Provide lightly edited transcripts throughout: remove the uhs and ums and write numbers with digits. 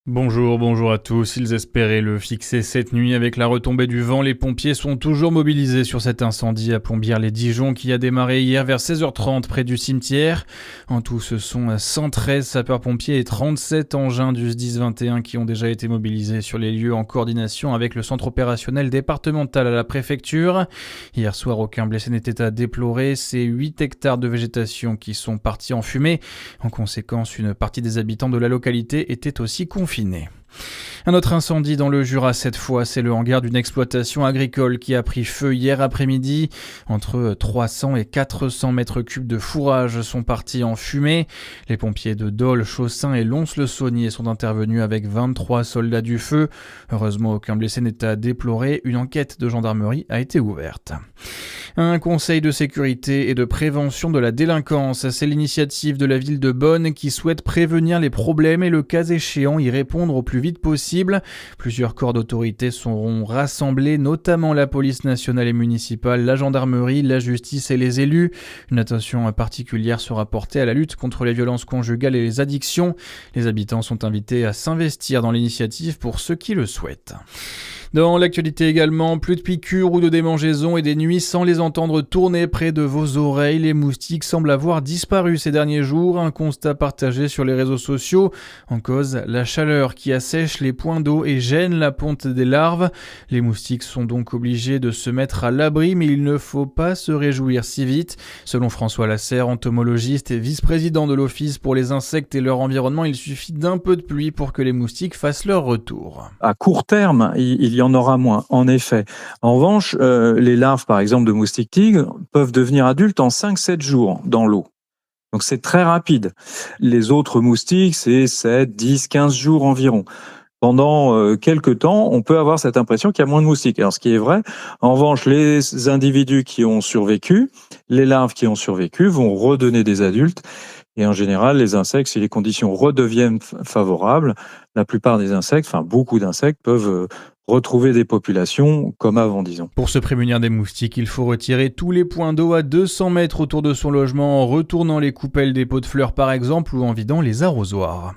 Bonjour à tous. Ils espéraient le fixer cette nuit avec la retombée du vent. Les pompiers sont toujours mobilisés sur cet incendie à Plombières-les-Dijon qui a démarré hier vers 16h30 près du cimetière. En tout, ce sont 113 sapeurs-pompiers et 37 engins du SDIS 21 qui ont déjà été mobilisés sur les lieux en coordination avec le centre opérationnel départemental à la préfecture. Hier soir, aucun blessé n'était à déplorer. C'est 8 hectares de végétation qui sont partis en fumée. En conséquence, une partie des habitants de la localité était aussi confinée. Un autre incendie dans le Jura cette fois, c'est le hangar d'une exploitation agricole qui a pris feu hier après-midi. Entre 300 et 400 mètres cubes de fourrage sont partis en fumée. Les pompiers de Dole, Chaussin et Lons-le-Saunier sont intervenus avec 23 soldats du feu. Heureusement, aucun blessé n'est à déplorer. Une enquête de gendarmerie a été ouverte. Un conseil de sécurité et de prévention de la délinquance, c'est l'initiative de la ville de Bonn qui souhaite prévenir les problèmes et le cas échéant y répondre au plus vite possible. Plusieurs corps d'autorité seront rassemblés, notamment la police nationale et municipale, la gendarmerie, la justice et les élus. Une attention particulière sera portée à la lutte contre les violences conjugales et les addictions. Les habitants sont invités à s'investir dans l'initiative pour ceux qui le souhaitent. Dans l'actualité également, plus de piqûres ou de démangeaisons et des nuits sans les entendre tourner près de vos oreilles. Les moustiques semblent avoir disparu ces derniers jours, un constat partagé sur les réseaux sociaux. En cause, la chaleur qui assèche les points d'eau et gêne la ponte des larves. Les moustiques sont donc obligés de se mettre à l'abri, mais il ne faut pas se réjouir si vite. Selon François Lasserre, entomologiste et vice-président de l'Office pour les insectes et leur environnement, il suffit d'un peu de pluie pour que les moustiques fassent leur retour. À court terme, il y en aura moins, en effet. En revanche, les larves, par exemple, de moustiques tigres peuvent devenir adultes en 5-7 jours dans l'eau. Donc c'est très rapide. Les autres moustiques, c'est 7, 10, 15 jours environ. Pendant quelques temps, on peut avoir cette impression qu'il y a moins de moustiques. Alors, ce qui est vrai, en revanche, les individus qui ont survécu, les larves qui ont survécu, vont redonner des adultes. Et en général, les insectes, si les conditions redeviennent favorables, la plupart des insectes, enfin beaucoup d'insectes, peuvent retrouver des populations comme avant, disons. Pour se prémunir des moustiques, il faut retirer tous les points d'eau à 200 mètres autour de son logement en retournant les coupelles des pots de fleurs par exemple ou en vidant les arrosoirs.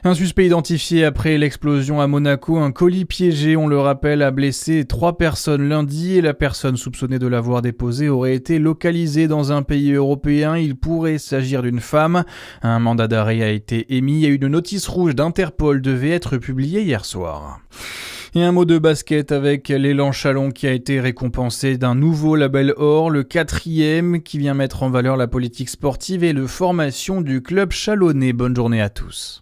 Un suspect identifié après l'explosion à Monaco, un colis piégé, on le rappelle, a blessé 3 personnes lundi et la personne soupçonnée de l'avoir déposé aurait été localisée dans un pays européen. Il pourrait s'agir d'une femme. Un mandat d'arrêt a été émis et une notice rouge d'Interpol devait être publiée hier soir. Et un mot de basket avec l'Élan Chalon qui a été récompensé d'un nouveau label or, le 4e, qui vient mettre en valeur la politique sportive et de formation du club chalonnais. Bonne journée à tous.